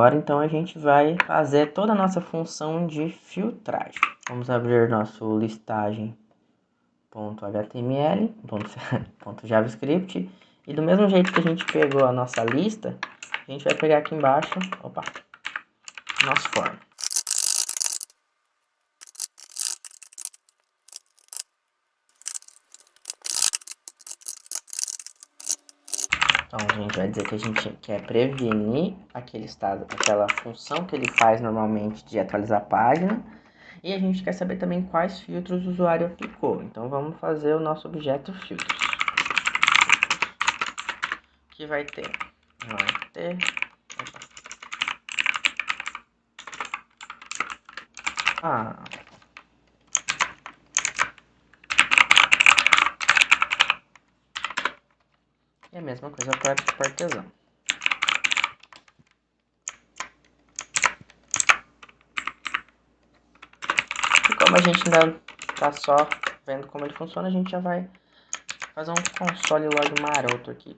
Agora então a gente vai fazer toda a nossa função de filtragem. Vamos abrir nosso listagem.html, .javascript, e do mesmo jeito que a gente pegou a nossa lista, a gente vai pegar aqui embaixo, nosso form. Então a gente vai dizer que a gente quer prevenir aquela função que ele faz normalmente de atualizar a página. E a gente quer saber também quais filtros o usuário aplicou. Então vamos fazer o nosso objeto filtros. Que vai ter. E a mesma coisa para o artesão. E como a gente ainda está só vendo como ele funciona, a gente já vai fazer um console log maroto aqui.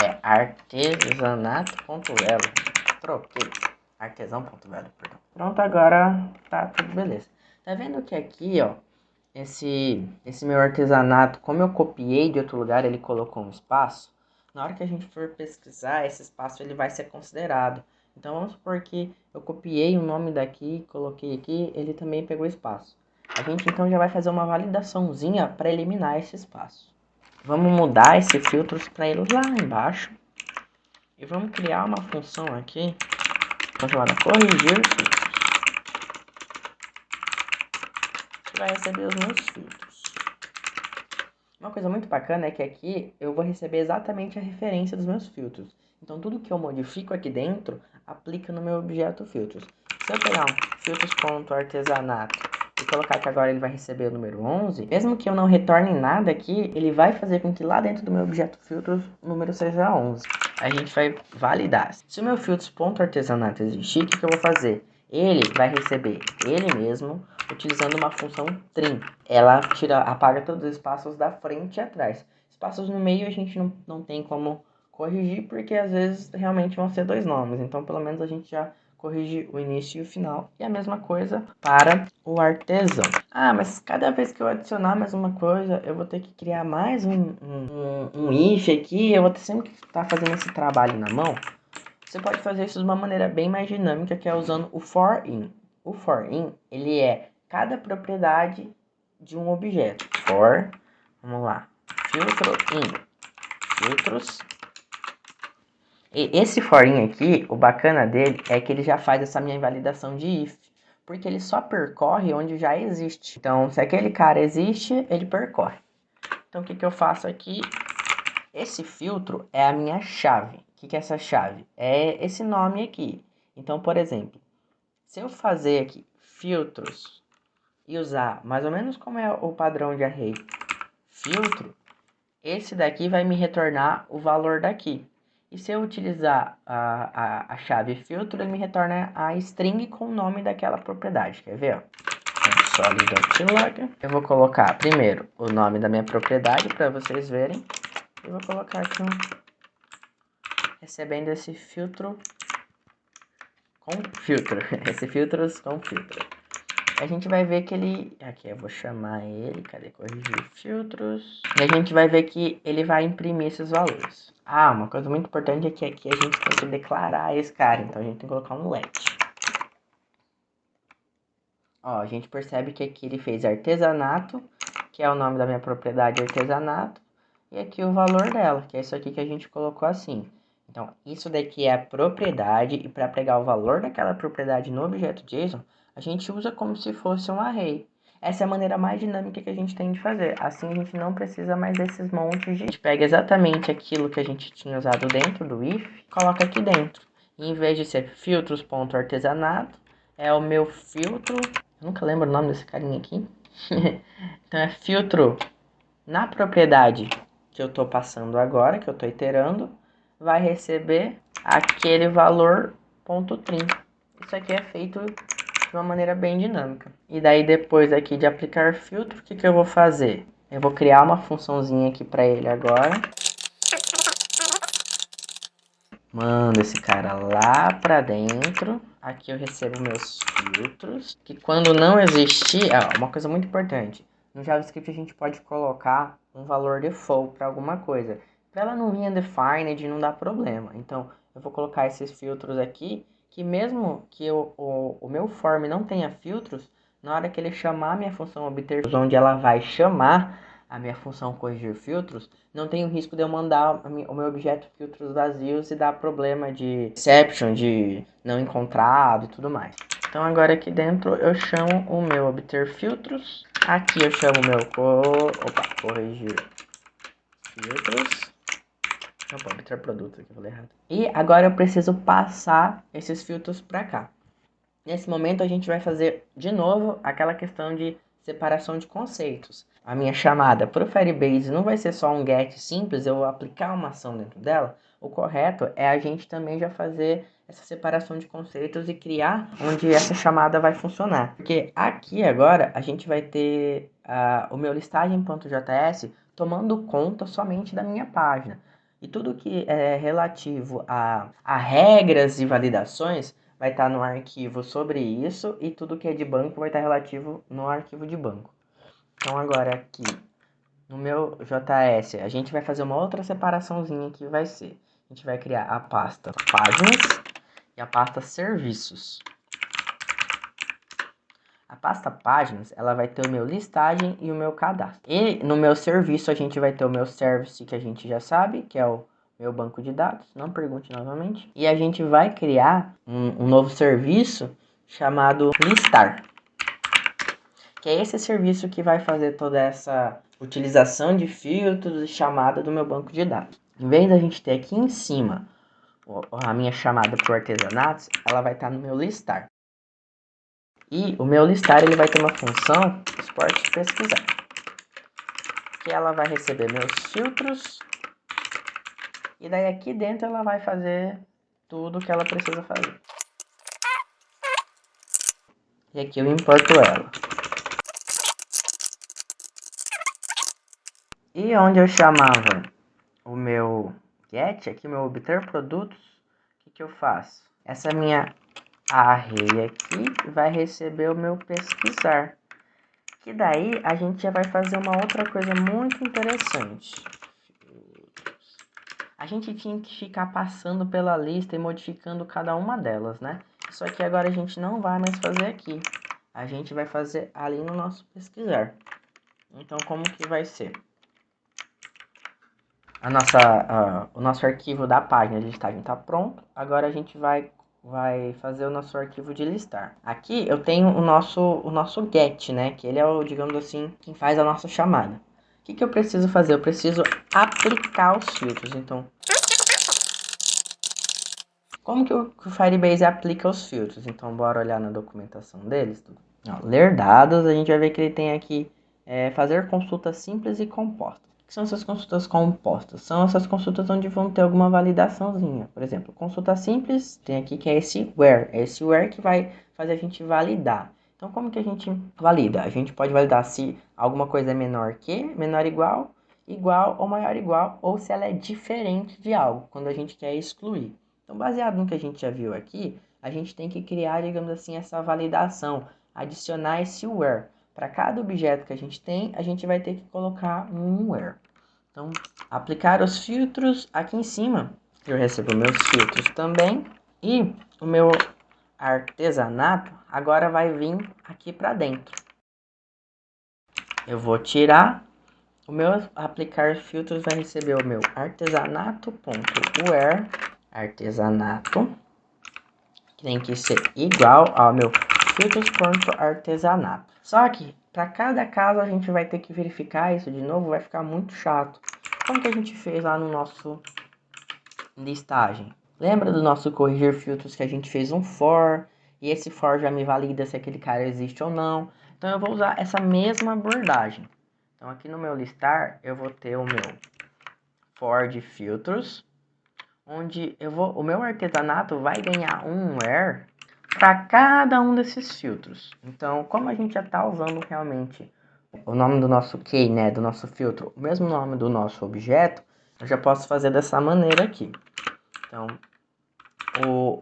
É artesanato.velo. Troquei. Artesão.velo, perdão. Pronto, agora tá tudo beleza. Tá vendo que aqui, ó, esse meu artesanato, como eu copiei de outro lugar, ele colocou um espaço. Na hora que a gente for pesquisar, esse espaço ele vai ser considerado. Então vamos supor que eu copiei o nome daqui, coloquei aqui, ele também pegou espaço. A gente então já vai fazer uma validaçãozinha para eliminar esse espaço. Vamos mudar esse filtros para ele lá embaixo. E vamos criar uma função aqui, chamada corrigir filtros. Que vai receber os meus filtros. Uma coisa muito bacana é que aqui eu vou receber exatamente a referência dos meus filtros. Então tudo que eu modifico aqui dentro, aplica no meu objeto filtros. Se eu pegar um filtros.artesanato e colocar que agora ele vai receber o número 11, mesmo que eu não retorne nada aqui, ele vai fazer com que lá dentro do meu objeto filtros o número seja 11. A gente vai validar. Se o meu filtros.artesanato existir, o que eu vou fazer? Ele vai receber ele mesmo, utilizando uma função trim. Ela apaga todos os espaços da frente e atrás. Espaços no meio a gente não tem como corrigir, porque às vezes realmente vão ser dois nomes. Então pelo menos a gente já corrige o início e o final. E a mesma coisa para o artesão. Mas cada vez que eu adicionar mais uma coisa, eu vou ter que criar mais um if aqui. Eu vou ter sempre que estar fazendo esse trabalho na mão. Você pode fazer isso de uma maneira bem mais dinâmica, que é usando o for-in. O for-in, ele é cada propriedade de um objeto. Vamos lá, filtro in, filtros. E esse for-in aqui, o bacana dele é que ele já faz essa minha invalidação de if, porque ele só percorre onde já existe. Então, se aquele cara existe, ele percorre. Então, o que eu faço aqui? Esse filtro é a minha chave. O que é essa chave? É esse nome aqui. Então, por exemplo, se eu fazer aqui filtros e usar mais ou menos como é o padrão de array filtro, esse daqui vai me retornar o valor daqui. E se eu utilizar a chave filtro, ele me retorna a string com o nome daquela propriedade. Quer ver? Solid.log. Eu vou colocar primeiro o nome da minha propriedade para vocês verem. Eu vou colocar aqui recebendo esse filtro com filtro. Esse filtros com filtro. A gente vai ver que ele... Aqui eu vou chamar ele. Cadê? Corrigir filtros. E a gente vai ver que ele vai imprimir esses valores. Uma coisa muito importante é que aqui a gente tem que declarar esse cara. Então a gente tem que colocar um let. Ó, a gente percebe que aqui ele fez artesanato, que é o nome da minha propriedade artesanato. E aqui o valor dela, que é isso aqui que a gente colocou assim. Então, isso daqui é a propriedade, e para pegar o valor daquela propriedade no objeto JSON, a gente usa como se fosse um array. Essa é a maneira mais dinâmica que a gente tem de fazer. Assim a gente não precisa mais desses montes de... A gente pega exatamente aquilo que a gente tinha usado dentro do if, coloca aqui dentro. E em vez de ser filtros.artesanato, é o meu filtro... Eu nunca lembro o nome desse carinha aqui. Então é filtro na propriedade que eu estou passando agora, que eu estou iterando, vai receber aquele valor .trim. Isso aqui é feito de uma maneira bem dinâmica. E daí depois aqui de aplicar filtro, o que eu vou fazer? Eu vou criar uma funçãozinha aqui para ele agora. Mando esse cara lá pra dentro. Aqui eu recebo meus filtros. Que quando não existir... uma coisa muito importante. No JavaScript a gente pode colocar um valor default para alguma coisa. Para ela não vir undefined e não dar problema. Então eu vou colocar esses filtros aqui. Que mesmo que o meu form não tenha filtros, na hora que ele chamar a minha função obter, onde ela vai chamar a minha função corrigir filtros, não tem o risco de eu mandar o meu objeto filtros vazios e dar problema de exception, de não encontrado e tudo mais. Então agora aqui dentro eu chamo o meu obter filtros. Aqui eu chamo o meu corrigir filtros. Opa, obter produtos aqui, eu falei errado. E agora eu preciso passar esses filtros para cá. Nesse momento a gente vai fazer de novo aquela questão de separação de conceitos. A minha chamada para o Firebase não vai ser só um get simples, eu vou aplicar uma ação dentro dela. O correto é a gente também já fazer essa separação de conceitos e criar onde essa chamada vai funcionar. Porque aqui agora a gente vai ter o meu listagem.js tomando conta somente da minha página. E tudo que é relativo a regras e validações vai estar no arquivo sobre isso, e tudo que é de banco vai estar relativo no arquivo de banco. Então agora aqui no meu JS a gente vai fazer uma outra separaçãozinha que vai ser, a gente vai criar a pasta páginas e a pasta serviços. A pasta páginas, ela vai ter o meu listagem e o meu cadastro. E no meu serviço a gente vai ter o meu service, que a gente já sabe, que é o meu banco de dados, não pergunte novamente. E a gente vai criar um novo serviço chamado listar, que é esse serviço que vai fazer toda essa utilização de filtros e chamada do meu banco de dados. Em vez da gente ter aqui em cima a minha chamada para o artesanatos, ela vai estar no meu listar. E o meu listar ele vai ter uma função export pesquisar, que ela vai receber meus filtros. E daí aqui dentro ela vai fazer tudo o que ela precisa fazer. E aqui eu importo ela. E onde eu chamava o meu get, aqui o meu obter produtos, o que eu faço? Essa minha array aqui vai receber o meu pesquisar. Que daí a gente já vai fazer uma outra coisa muito interessante. A gente tinha que ficar passando pela lista e modificando cada uma delas, né? Só que agora a gente não vai mais fazer aqui. A gente vai fazer ali no nosso pesquisar. Então, como que vai ser? O nosso arquivo da página de listagem está pronto. Agora a gente vai fazer o nosso arquivo de listar. Aqui eu tenho o nosso get, né? Que ele é o, digamos assim, quem faz a nossa chamada. O que eu preciso fazer? Eu preciso aplicar os filtros. Então, como que o Firebase aplica os filtros? Então, bora olhar na documentação deles. Ler dados, a gente vai ver que ele tem aqui fazer consultas simples e compostas. O que são essas consultas compostas? São essas consultas onde vão ter alguma validaçãozinha. Por exemplo, consulta simples, tem aqui que é esse where. É esse where que vai fazer a gente validar. Então, como que a gente valida? A gente pode validar se alguma coisa é menor que, menor igual, igual ou maior igual, ou se ela é diferente de algo, quando a gente quer excluir. Então, baseado no que a gente já viu aqui, a gente tem que criar, digamos assim, essa validação, adicionar esse where. Para cada objeto que a gente tem, a gente vai ter que colocar um where. Então, aplicar os filtros aqui em cima. Eu recebo meus filtros também. E o meu artesanato agora vai vir aqui para dentro. Eu vou tirar. O meu aplicar filtros vai receber o meu artesanato.where. Artesanato. Que tem que ser igual ao meu filtros.artesanato. Só que, para cada caso, a gente vai ter que verificar isso de novo, vai ficar muito chato. Como que a gente fez lá no nosso listagem? Lembra do nosso corrigir filtros que a gente fez um for, e esse for já me valida se aquele cara existe ou não. Então eu vou usar essa mesma abordagem. Então aqui no meu listar, eu vou ter o meu for de filtros, onde o meu artesanato vai ganhar um where para cada um desses filtros. Então, como a gente já está usando realmente o nome do nosso key, né, do nosso filtro, o mesmo nome do nosso objeto, eu já posso fazer dessa maneira aqui. Então,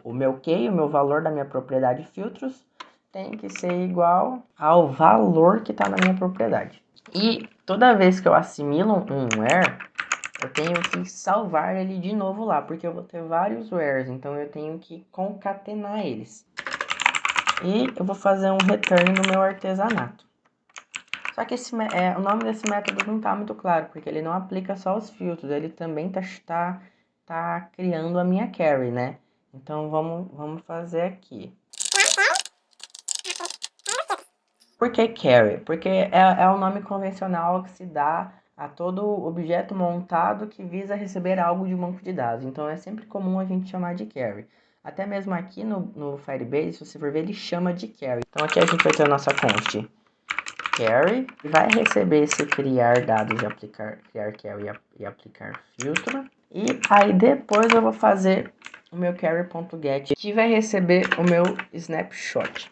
o meu key, o meu valor da minha propriedade filtros, tem que ser igual ao valor que está na minha propriedade. E toda vez que eu assimilo um where, eu tenho que salvar ele de novo lá, porque eu vou ter vários wheres, então eu tenho que concatenar eles. E eu vou fazer um return no meu artesanato. Só que o nome desse método não está muito claro, porque ele não aplica só os filtros, ele também tá criando a minha carry, né? Então vamos fazer aqui. Por que carry? Porque é o nome convencional que se dá a todo objeto montado que visa receber algo de um banco de dados. Então é sempre comum a gente chamar de carry. Até mesmo aqui no Firebase, se você for ver, ele chama de carry. Então aqui a gente vai ter a nossa const carry, e vai receber esse criar dados e aplicar criar carry e aplicar filtro. E aí depois eu vou fazer o meu carry.get, que vai receber o meu snapshot.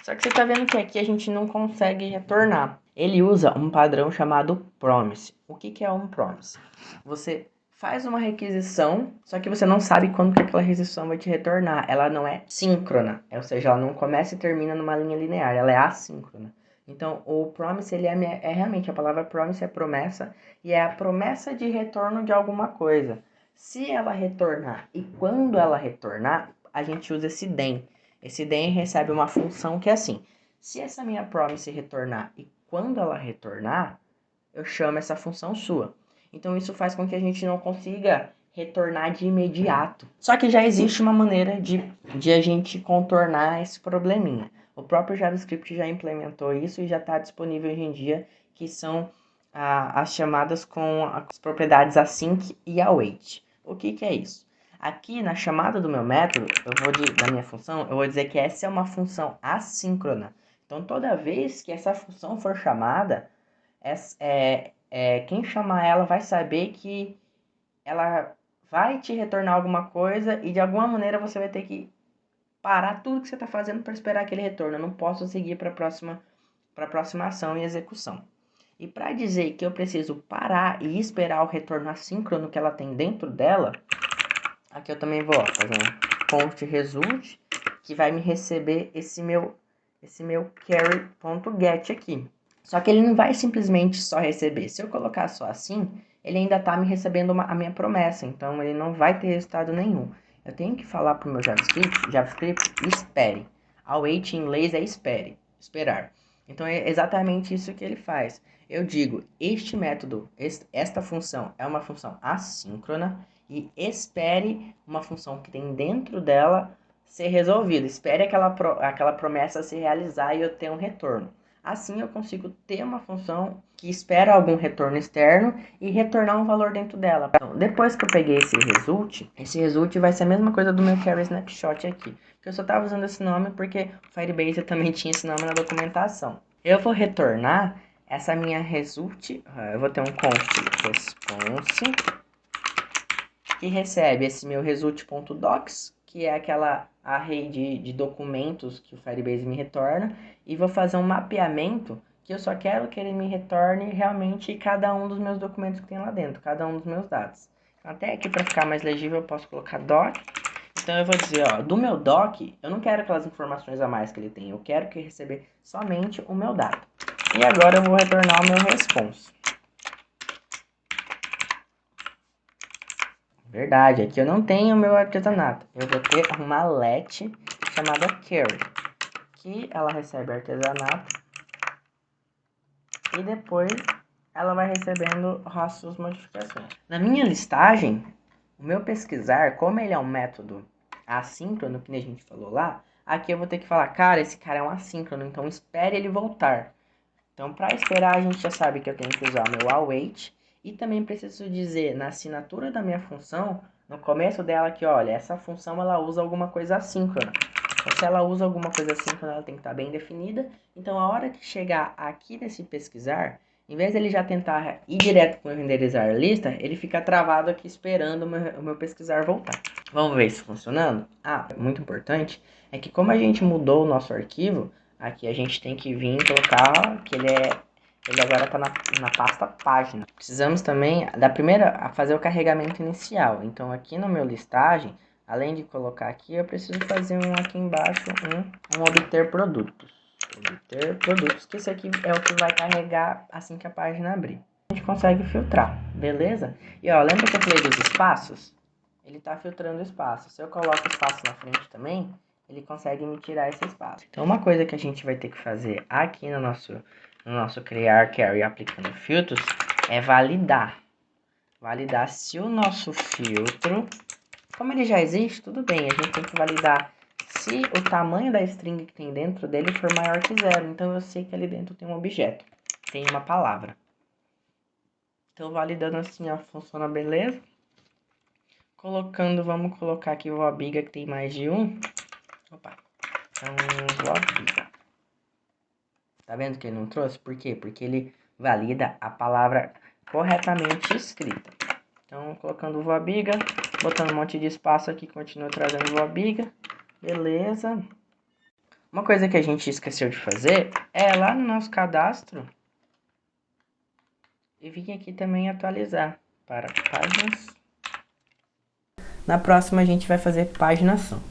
Só que você tá vendo que aqui a gente não consegue retornar. Ele usa um padrão chamado promise. O que é um promise? Você faz uma requisição, só que você não sabe quando que aquela requisição vai te retornar. Ela não é síncrona, ou seja, ela não começa e termina numa linha linear, ela é assíncrona. Então, o promise, ele é realmente, a palavra promise é promessa, e é a promessa de retorno de alguma coisa. Se ela retornar e quando ela retornar, a gente usa esse then. Esse then recebe uma função que é assim: se essa minha promise retornar e quando ela retornar, eu chamo essa função sua. Então isso faz com que a gente não consiga retornar de imediato. Só que já existe uma maneira de a gente contornar esse probleminha. O próprio JavaScript já implementou isso e já está disponível hoje em dia, que são as chamadas com as propriedades async e await. O que é isso? Aqui na chamada do meu método, da minha função, eu vou dizer que essa é uma função assíncrona. Então toda vez que essa função for chamada, quem chamar ela vai saber que ela vai te retornar alguma coisa e de alguma maneira você vai ter que parar tudo que você está fazendo para esperar aquele retorno. Eu não posso seguir para a próxima ação e execução. E para dizer que eu preciso parar e esperar o retorno assíncrono que ela tem dentro dela, aqui eu também vou fazer um const result, que vai me receber esse meu carry.get aqui. Só que ele não vai simplesmente só receber. Se eu colocar só assim, ele ainda está me recebendo a minha promessa. Então ele não vai ter resultado nenhum. Eu tenho que falar para o meu JavaScript, espere. Await em inglês é esperar. Então é exatamente isso que ele faz. Eu digo, este método, esta função é uma função assíncrona e espere uma função que tem dentro dela ser resolvida. Espere aquela promessa se realizar e eu ter um retorno. Assim eu consigo ter uma função que espera algum retorno externo e retornar um valor dentro dela. Então, depois que eu peguei esse result vai ser a mesma coisa do meu carry snapshot aqui. Que eu só estava usando esse nome porque o Firebase também tinha esse nome na documentação. Eu vou retornar essa minha result, eu vou ter um const response, que recebe esse meu result.docs, que é aquela array de documentos que o Firebase me retorna, e vou fazer um mapeamento que eu só quero que ele me retorne realmente cada um dos meus documentos que tem lá dentro, cada um dos meus dados. Até aqui para ficar mais legível eu posso colocar doc. Então eu vou dizer, ó, do meu doc, eu não quero aquelas informações a mais que ele tem, eu quero que receber somente o meu dado. E agora eu vou retornar o meu response. Verdade, aqui eu não tenho o meu artesanato. Eu vou ter uma let chamada carry, que ela recebe artesanato e depois ela vai recebendo suas modificações. Na minha listagem, o meu pesquisar, como ele é um método assíncrono, que nem a gente falou lá, aqui eu vou ter que falar, cara, esse cara é um assíncrono, então espere ele voltar. Então, para esperar, a gente já sabe que eu tenho que usar o meu await. E também preciso dizer na assinatura da minha função, no começo dela, que olha, essa função ela usa alguma coisa assíncrona. Então, se ela usa alguma coisa assíncrona, ela tem que estar bem definida. Então, a hora que chegar aqui nesse pesquisar, em vez dele já tentar ir direto para o renderizar lista, ele fica travado aqui esperando o meu pesquisar voltar. Vamos ver isso funcionando? Muito importante é que como a gente mudou o nosso arquivo, aqui a gente tem que vir e colocar que ele agora está na pasta página. Precisamos também fazer o carregamento inicial. Então aqui no meu listagem, Além de colocar aqui, eu preciso fazer aqui embaixo, um obter produtos. Obter produtos, que isso aqui é o que vai carregar assim que a página abrir. A gente consegue filtrar, beleza? E ó, lembra que eu falei dos espaços? Ele tá filtrando o espaço. Se eu coloco o espaço na frente também, ele consegue me tirar esse espaço. Então, uma coisa que a gente vai ter que fazer aqui no nosso Crear Carry aplicando filtros é validar. Validar se o nosso filtro, como ele já existe, tudo bem. A gente tem que validar se o tamanho da string que tem dentro dele for maior que 0. Então, eu sei que ali dentro tem um objeto, tem uma palavra. Então, validando assim, ó, funciona beleza. Vamos colocar aqui o Vobiga, que tem mais de um. Opa. Então, Vobiga. Tá vendo que ele não trouxe? Por quê? Porque ele valida a palavra corretamente escrita. Então, colocando Vobiga, botando um monte de espaço aqui, continua trazendo Vobiga. Beleza. Uma coisa que a gente esqueceu de fazer é lá no nosso cadastro e vir aqui também atualizar para páginas. Na próxima a gente vai fazer paginação.